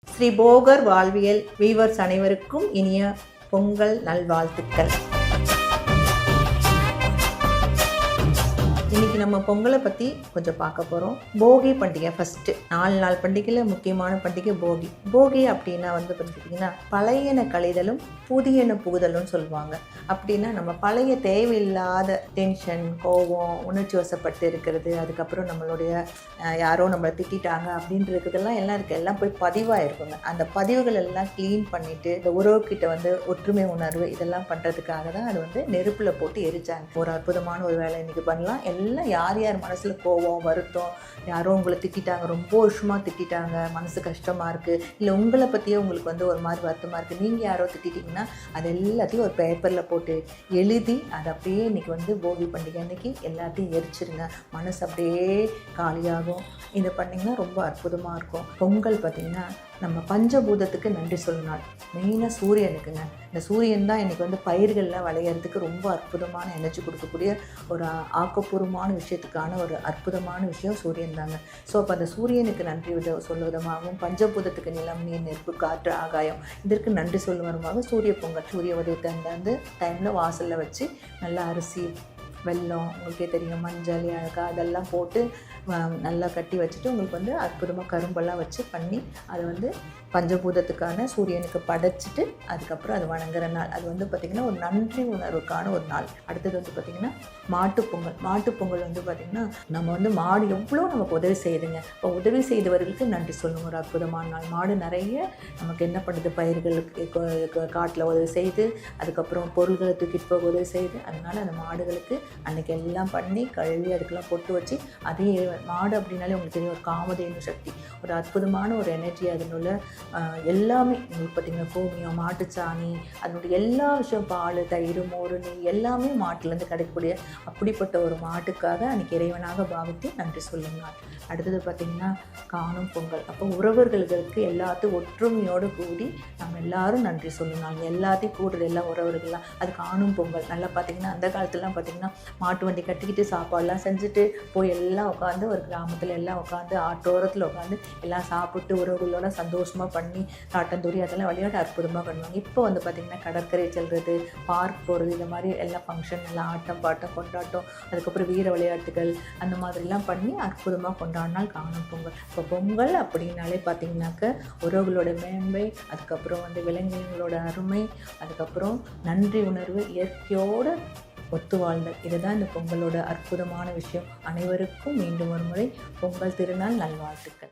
ஸ்ரீ போகர் வாழ்வியல் வீவர்ஸ் அனைவருக்கும் இனிய பொங்கல் நல்வாழ்த்துக்கள். இன்றைக்கி நம்ம பொங்கலை பற்றி கொஞ்சம் பார்க்க போகிறோம். போகி பண்டிகை ஃபஸ்ட்டு 4 நாள் பண்டிகையில் முக்கியமான பண்டிகை போகி. போகி அப்படின்னா பார்த்திங்கன்னா பழையன கழிதலும் புதியன புகுதலும் சொல்லுவாங்க. அப்படின்னா நம்ம பழைய தேவையில்லாத டென்ஷன், கோபம், உணர்ச்சி வசப்பட்டு இருக்கிறது, அதுக்கப்புறம் நம்மளுடைய யாரோ நம்மளை திட்டாங்க அப்படின்றதுக்கெல்லாம் எல்லாம் இருக்குது, எல்லாம் போய் பதிவாக இருக்குங்க. அந்த பதிவுகள் எல்லாம் க்ளீன் பண்ணிவிட்டு இந்த உறவுக்கிட்ட ஒற்றுமை உணர்வு இதெல்லாம் பண்ணுறதுக்காக தான் அது நெருப்பில் போட்டு எரிச்சாங்க. ஒரு அற்புதமான ஒரு வேலை இன்றைக்கி பண்ணலாம். எல்லாம் யார் மனசில் கோபம், வருத்தம், யாரோ உங்களை திட்டாங்க, ரொம்ப வருஷமாக திட்டாங்க, மனசு கஷ்டமாக இருக்குது, இல்லை உங்களை பற்றியே உங்களுக்கு ஒரு மாதிரி வருத்தமாக இருக்குது, நீங்கள் யாரோ திட்டிங்கன்னா அது எல்லாத்தையும் ஒரு பேப்பரில் போட்டு எழுதி அதை அப்படியே இன்றைக்கி போகி பண்டிகை அன்றைக்கி எல்லாத்தையும் எரிச்சிருங்க. மனசு அப்படியே காலியாகும். இதை பண்ணிங்கன்னா ரொம்ப அற்புதமாக இருக்கும். பொங்கல் பார்த்திங்கன்னா நம்ம பஞ்சபூதத்துக்கு நன்றி சொல்லும் நாள். மெயினாக சூரியனுக்குங்க. இந்த சூரியன் தான் இன்றைக்கி பயிர்கள்லாம் விளையிறதுக்கு ரொம்ப அற்புதமான எனர்ஜி கொடுக்கக்கூடிய ஒரு ஆக்கப்பூர்வமான விஷயத்துக்கான ஒரு அற்புதமான விஷயம் சூரியன் தாங்க. ஸோ அப்போ அந்த சூரியனுக்கு நன்றி சொல்லும் விதமாகவும், பஞ்சபூதத்துக்கு நிலம், நீர், நெருப்பு, காற்று, ஆகாயம் இதற்கு நன்றி சொல்லும் விதமாக சூரிய பொங்கல், சூரிய உதயத்தை அந்த டைமில் வாசலில் வச்சு நல்லா அரிசி, வெல்லம், உங்களுக்கே தெரியும், மஞ்சள், ஏலக்காய் அதெல்லாம் போட்டு நல்லா கட்டி வச்சுட்டு உங்களுக்கு அற்புதமாக கரும்பெல்லாம் வச்சு பண்ணி அதை பஞ்சபூதத்துக்கான சூரியனுக்கு படைச்சிட்டு அதுக்கப்புறம் அது வணங்குற நாள். அது பார்த்திங்கன்னா ஒரு நன்றி உணர்வுக்கான ஒரு நாள். அடுத்தது பார்த்திங்கன்னா மாட்டுப்பொங்கல். மாட்டுப்பொங்கல் பார்த்திங்கன்னா நம்ம மாடு எவ்வளோ நமக்கு உதவி செய்யுதுங்க. இப்போ உதவி செய்தவர்களுக்கு நன்றி சொல்லணும். ஒரு அற்புதமான நாள். மாடு நிறைய நமக்கு என்ன பண்ணுது, பயிர்களுக்கு காட்டில் உதவி செய்து, அதுக்கப்புறம் பொருள்களை தூக்கிட்டு போக உதவி செய்யுது. அதனால் அந்த மாடுகளுக்கு அன்றைக்கி எல்லாம் பண்ணி கழுவி அதுக்கெல்லாம் பொட்டு வச்சு, அதே மாடு அப்படின்னாலே உங்களுக்கு தெரியும், ஒரு காமதேனு சக்தி, ஒரு அற்புதமான ஒரு எனர்ஜி. அதனுள்ள எல்லாமே உங்களுக்கு பார்த்திங்கன்னா கோமியம், மாட்டுச்சாணி, அதனுடைய எல்லா விஷயம், பால், தயிர், மோர், நெய் எல்லாமே மாட்டிலேருந்து கிடைக்கக்கூடிய அப்படிப்பட்ட ஒரு மாட்டுக்காக அன்றைக்கி இறைவனாக பாவித்து நன்றி சொல்லுங்கள். அடுத்தது பார்த்திங்கன்னா காணும் பொங்கல். அப்போ உறவர்களுக்கு எல்லாத்தையும் ஒற்றுமையோடு கூடி நம்ம எல்லோரும் நன்றி சொல்லணும். எல்லாத்தையும் கூடுறது எல்லாம் உறவர்கள்லாம் அது காணும் பொங்கல். நல்லா பார்த்திங்கன்னா அந்த காலத்துலலாம் பார்த்திங்கன்னா மாட்டு வண்டி கட்டிக்கிட்டு சாப்பாடெலாம் செஞ்சுட்டு போய் எல்லாம் உட்காந்து ஒரு கிராமத்தில் எல்லாம் உட்காந்து ஆட்டோரத்தில் உட்காந்து எல்லாம் சாப்பிட்டு உறவுகளோட சந்தோஷமாக பண்ணி காட்டந்தூரி அதெல்லாம் விளையாட்டு அற்புதமாக பண்ணுவாங்க. இப்போ பார்த்திங்கன்னா கடற்கரை செல்வது, பார்க் போகிறது, இந்த மாதிரி எல்லா ஃபங்க்ஷன் எல்லாம் ஆட்டம் பாட்டம் கொண்டாட்டம், அதுக்கப்புறம் வீர விளையாட்டுகள் அந்த மாதிரிலாம் பண்ணி அற்புதமாக கொண்டாடினால் காணும் பொங்கல். இப்போ பொங்கல் அப்படின்னாலே பார்த்திங்கனாக்க உறவுகளோட மேன்மை, அதுக்கப்புறம் விலங்கினங்களோட அருமை, அதுக்கப்புறம் நன்றி உணர்வு, இயற்கையோடு ஒத்து வாழ்ந்தல். இதுதான் இந்த பொங்கலோட அற்புதமான விஷயம். அனைவருக்கும் மீண்டும் ஒரு முறை பொங்கல் திருநாள் நல்வாழ்த்துக்கள்.